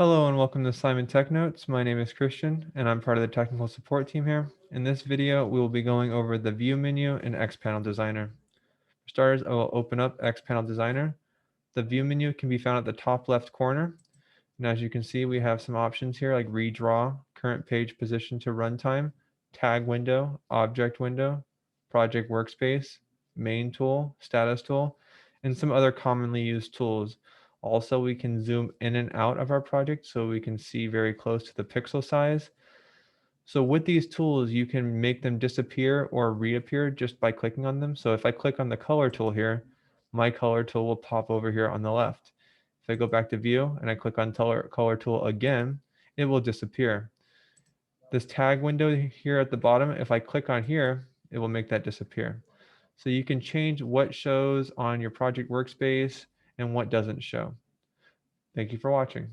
Hello and welcome to CIMON Tech Notes. My name is Christian and I'm part of the technical support team here. In this video, we will be going over the view menu in XpanelDesigner. For starters, I will open up XpanelDesigner. The view menu can be found at the top left corner. And as you can see, we have some options here like redraw, current page position to runtime, tag window, object window, project workspace, main tool, status tool, and some other commonly used tools. Also, we can zoom in and out of our project so we can see very close to the pixel size. So with these tools, you can make them disappear or reappear just by clicking on them. So if I click on the color tool here, my color tool will pop over here on the left. If I go back to view and I click on color tool again, it will disappear. This tag window here at the bottom, if I click on here, it will make that disappear. So you can change what shows on your project workspace and what doesn't show. Thank you for watching.